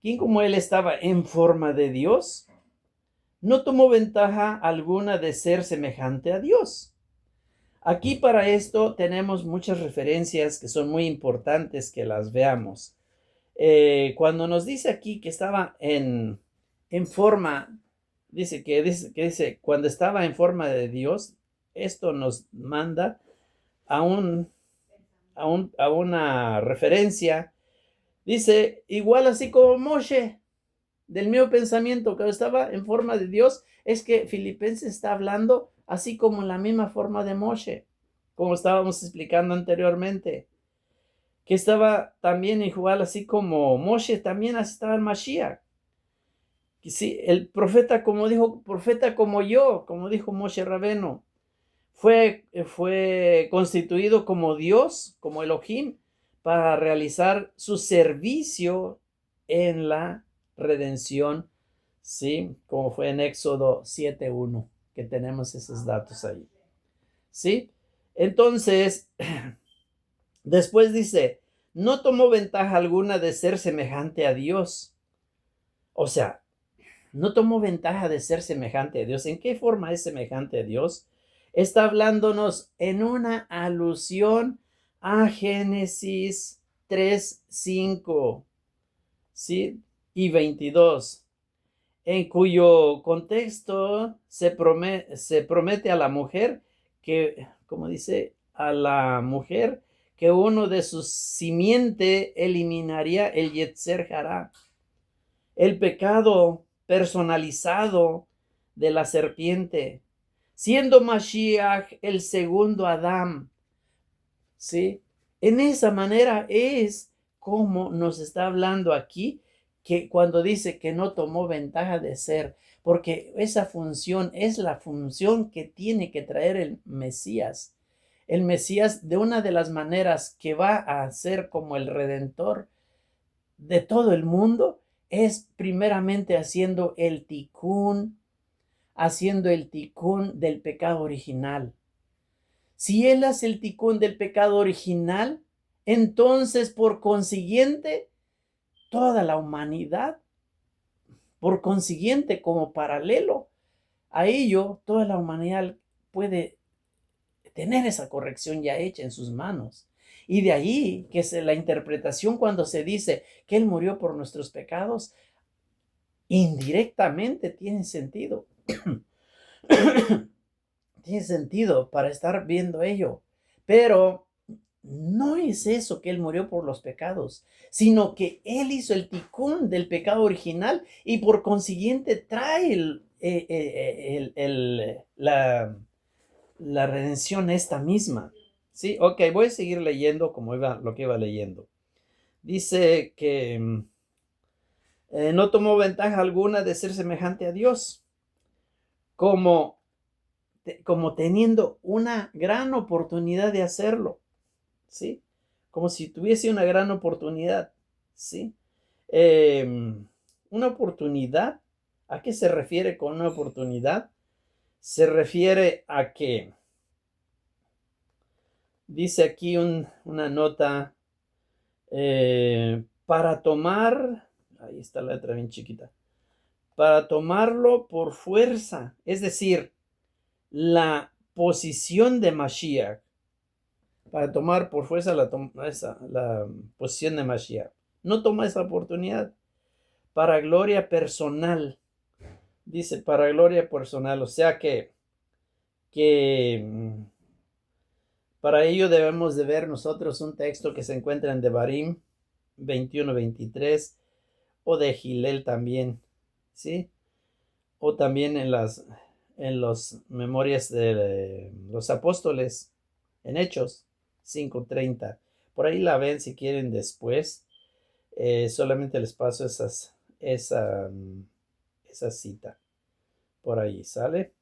¿Quién como él estaba en forma de Dios? No tomó ventaja alguna de ser semejante a Dios. Aquí para esto tenemos muchas referencias que son muy importantes que las veamos. Cuando nos dice aquí que estaba en forma, dice, cuando estaba en forma de Dios, esto nos manda a una referencia. Dice, igual así como Moshe, del mismo pensamiento que estaba en forma de Dios, es que Filipenses está hablando así como en la misma forma de Moshe, como estábamos explicando anteriormente, que estaba también igual así como Moshe, también estaba el Mashiach. Sí, el profeta, como dijo, profeta como yo, como dijo Moshe Rabeno, fue constituido como Dios, como Elohim, para realizar su servicio en la redención, ¿sí? Como fue en Éxodo 7:1, que tenemos esos datos ahí, ¿sí? Entonces, después dice, no tomó ventaja alguna de ser semejante a Dios. O sea, no tomó ventaja de ser semejante a Dios. ¿En qué forma es semejante a Dios? Está hablándonos en una alusión a Génesis 3:5, ¿sí? Y 22, en cuyo contexto se promete a la mujer que, como dice, a la mujer que uno de sus simiente eliminaría el Yetzer Hará, el pecado personalizado de la serpiente, siendo Mashiach el segundo Adán, ¿sí? En esa manera es como nos está hablando aquí, que cuando dice que no tomó ventaja de ser, porque esa función es la función que tiene que traer el Mesías. El Mesías, de una de las maneras que va a ser como el redentor de todo el mundo, es primeramente haciendo el tikkun del pecado original. Si él hace el tikkun del pecado original, entonces por consiguiente, toda la humanidad, por consiguiente, como paralelo a ello, toda la humanidad puede tener esa corrección ya hecha en sus manos. Y de ahí que es la interpretación cuando se dice que él murió por nuestros pecados, indirectamente tiene sentido. Tiene sentido para estar viendo ello. Pero no es eso que él murió por los pecados, sino que él hizo el tikkun del pecado original y por consiguiente trae la redención esta misma. Sí, ok, voy a seguir leyendo como lo que iba leyendo. Dice que no tomó ventaja alguna de ser semejante a Dios, como teniendo una gran oportunidad de hacerlo, ¿sí? Como si tuviese una gran oportunidad, ¿sí? Una oportunidad, ¿a qué se refiere con una oportunidad? Se refiere a que, dice aquí una nota, para tomar, ahí está la letra bien chiquita, para tomarlo por fuerza, es decir, la posición de Mashiach, para tomar por fuerza la posición de Mashiach. No toma esa oportunidad para gloria personal. Dice, para gloria personal. O sea que para ello debemos de ver nosotros un texto que se encuentra en Devarim 21-23 o de Gilel también, ¿sí? O también en los memorias de los apóstoles, en Hechos 5:30. Por ahí la ven si quieren después. Solamente les paso esa cita. Por ahí, ¿sale?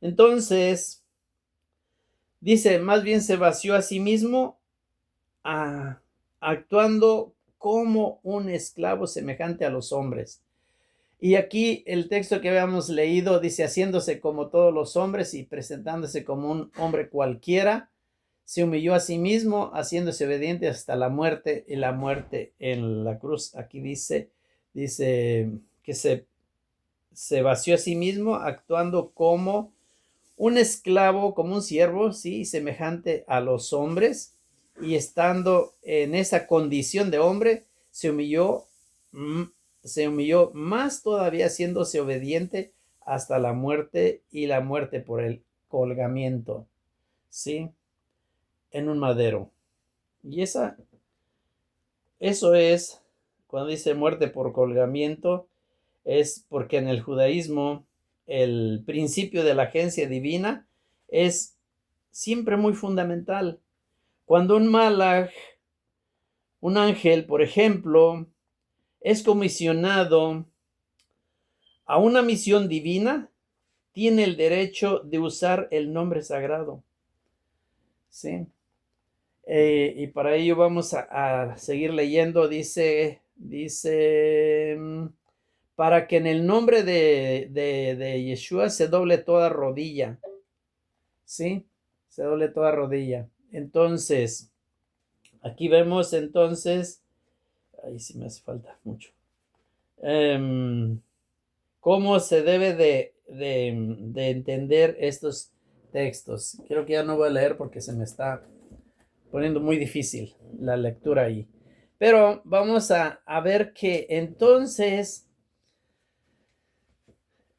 Entonces, dice, más bien se vació a sí mismo actuando como un esclavo semejante a los hombres. Y aquí el texto que habíamos leído dice, haciéndose como todos los hombres y presentándose como un hombre cualquiera, se humilló a sí mismo, haciéndose obediente hasta la muerte y la muerte en la cruz. Aquí dice que se vació a sí mismo, actuando como un esclavo, como un siervo, sí, semejante a los hombres, y estando en esa condición de hombre, se humilló más todavía, haciéndose obediente hasta la muerte y la muerte por el colgamiento, sí, en un madero. Y eso es, cuando dice muerte por colgamiento, es porque en el judaísmo el principio de la agencia divina es siempre muy fundamental. Cuando un malaj, un ángel, por ejemplo, es comisionado a una misión divina, tiene el derecho de usar el nombre sagrado. ¿Sí? Y para ello vamos a seguir leyendo. Dice, para que en el nombre de Yeshua se doble toda rodilla. ¿Sí? Se doble toda rodilla. Entonces, aquí vemos entonces, ahí sí me hace falta mucho, cómo se debe de entender estos textos. Creo que ya no voy a leer porque se me está poniendo muy difícil la lectura ahí. Pero vamos a ver que entonces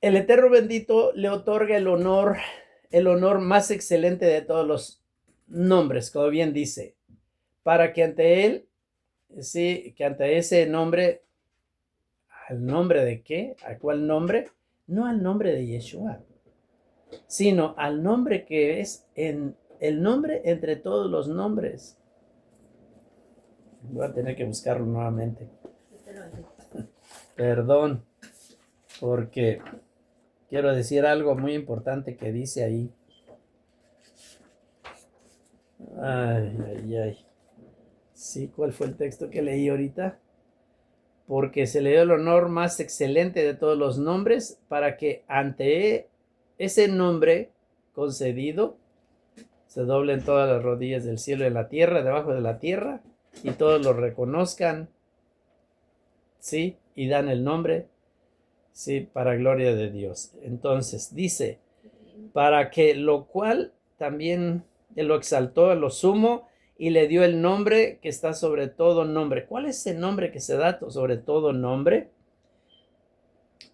el Eterno bendito le otorga el honor más excelente de todos los nombres, como bien dice, para que ante él, sí, que ante ese nombre, ¿al nombre de qué? ¿A cuál nombre? No al nombre de Yeshua, sino al nombre que es el nombre entre todos los nombres. Voy a tener que buscarlo nuevamente. Perdón, porque quiero decir algo muy importante que dice ahí. Ay. Sí, ¿cuál fue el texto que leí ahorita? Porque se le dio el honor más excelente de todos los nombres para que ante ese nombre concedido se doblen todas las rodillas del cielo y de la tierra, debajo de la tierra, y todos lo reconozcan, sí, y dan el nombre, sí, para gloria de Dios. Entonces dice, para que lo cual también lo exaltó a lo sumo y le dio el nombre que está sobre todo nombre. ¿Cuál es el nombre que se da sobre todo nombre?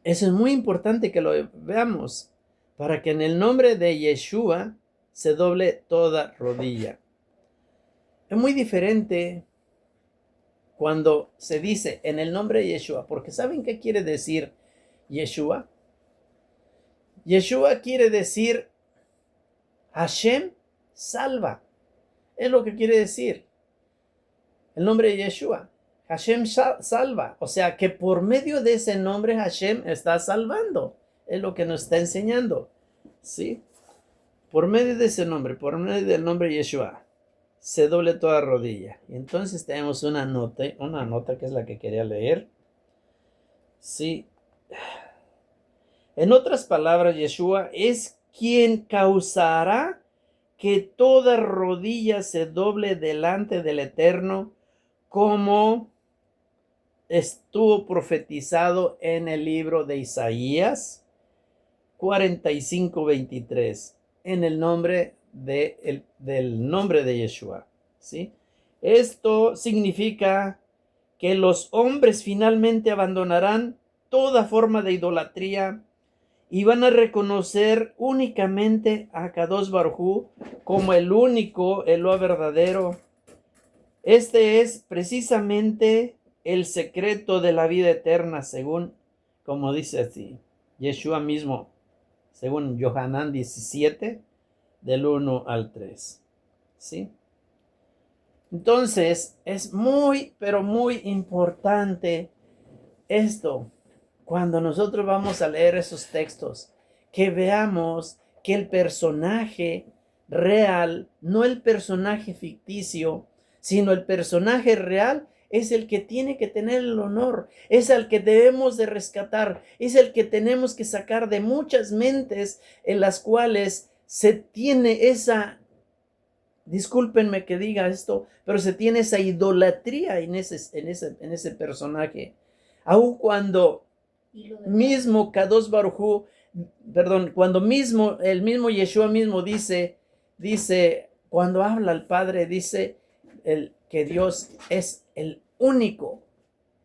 Eso es muy importante que lo veamos, para que en el nombre de Yeshua se doble toda rodilla. Es muy diferente cuando se dice en el nombre de Yeshua, porque ¿saben qué quiere decir Yeshua? Yeshua quiere decir Hashem salva. Es lo que quiere decir el nombre de Yeshua. Hashem salva. O sea que por medio de ese nombre Hashem está salvando. Es lo que nos está enseñando. ¿Sí? Por medio de ese nombre, por medio del nombre de Yeshua, se doble toda rodilla. Y entonces tenemos una nota que es la que quería leer. Sí. En otras palabras, Yeshua es quien causará que toda rodilla se doble delante del Eterno, como estuvo profetizado en el libro de Isaías 45:23, en el nombre del nombre de Yeshua, ¿sí? Esto significa que los hombres finalmente abandonarán toda forma de idolatría y van a reconocer únicamente a Kadosh Baruj Hu como el único Eloah verdadero. Este es precisamente el secreto de la vida eterna, según, como dice así, Yeshua mismo, según Yohanan 17, del 1 al 3. ¿Sí? Entonces, es muy, pero muy importante esto. Cuando nosotros vamos a leer esos textos, que veamos que el personaje real, no el personaje ficticio, sino el personaje real es el que tiene que tener el honor, es el que debemos de rescatar, es el que tenemos que sacar de muchas mentes en las cuales se tiene esa discúlpenme que diga esto, pero se tiene esa idolatría en ese personaje. Aun cuando mismo Kadosh Baruj Hu, perdón, cuando el mismo Yeshua mismo dice, cuando habla al Padre, dice que Dios es el único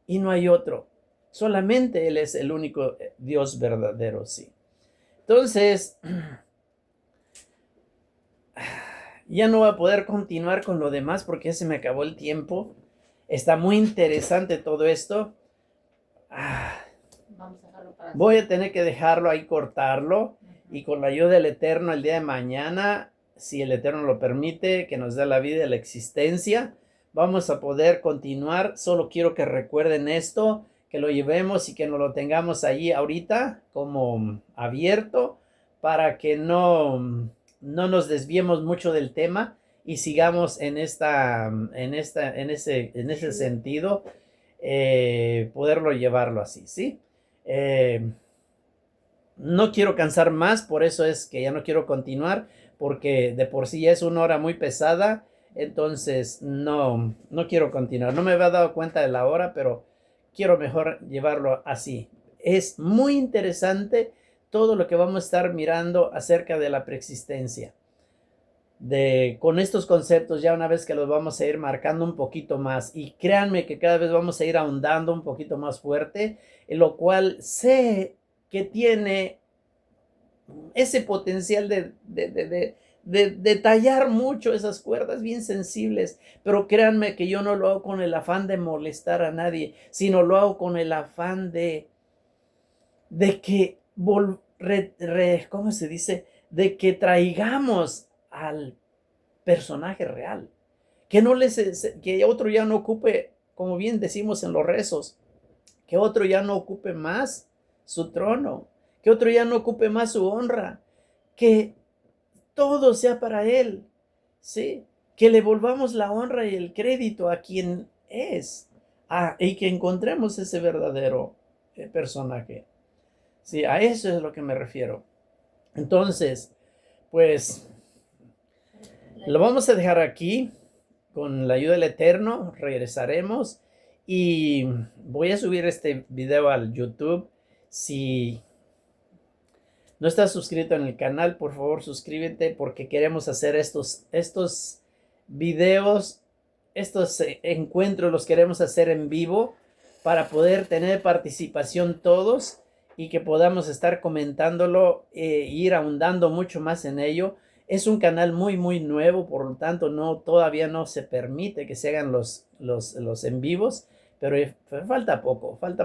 y no hay otro. Solamente Él es el único Dios verdadero, sí. Entonces, ya no voy a poder continuar con lo demás porque ya se me acabó el tiempo. Está muy interesante todo esto. Vamos a dejarlo para Voy a tener que dejarlo ahí, cortarlo. Y con la ayuda del Eterno el día de mañana, si el Eterno lo permite, que nos dé la vida y la existencia, vamos a poder continuar. Solo quiero que recuerden esto, que lo llevemos y que nos lo tengamos ahí ahorita como abierto para que no nos desviemos mucho del tema y sigamos en ese sentido, poderlo llevarlo así, ¿sí? No quiero cansar más, por eso es que ya no quiero continuar, porque de por sí ya es una hora muy pesada, entonces no quiero continuar. No me había dado cuenta de la hora, pero quiero mejor llevarlo así. Es muy interesante todo lo que vamos a estar mirando acerca de la preexistencia. Con estos conceptos, ya una vez que los vamos a ir marcando un poquito más, y créanme que cada vez vamos a ir ahondando un poquito más fuerte, en lo cual sé que tiene ese potencial de tallar mucho esas cuerdas bien sensibles, pero créanme que yo no lo hago con el afán de molestar a nadie, sino lo hago con el afán de que ¿cómo se dice? De que traigamos al personaje real, que que otro ya no ocupe, como bien decimos en los rezos, que otro ya no ocupe más su trono, que otro ya no ocupe más su honra, que todo sea para él, ¿sí? Que le volvamos la honra y el crédito a quien es, y que encontremos ese verdadero personaje. Sí, a eso es lo que me refiero. Entonces, pues, lo vamos a dejar aquí. Con la ayuda del Eterno regresaremos y voy a subir este video al YouTube. Si no estás suscrito en el canal, por favor suscríbete, porque queremos hacer estos videos, estos encuentros los queremos hacer en vivo para poder tener participación todos y que podamos estar comentándolo e ir ahondando mucho más en ello. Es un canal muy nuevo, por lo tanto todavía no se permite que se hagan los en vivos, pero falta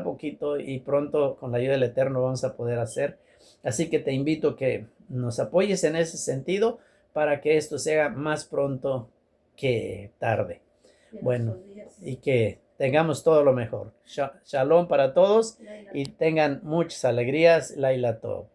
poquito y pronto con la ayuda del Eterno vamos a poder hacer. Así que te invito a que nos apoyes en ese sentido para que esto se haga más pronto que tarde. Bueno, y que tengamos todo lo mejor. Shalom para todos y tengan muchas alegrías. Laila Tov.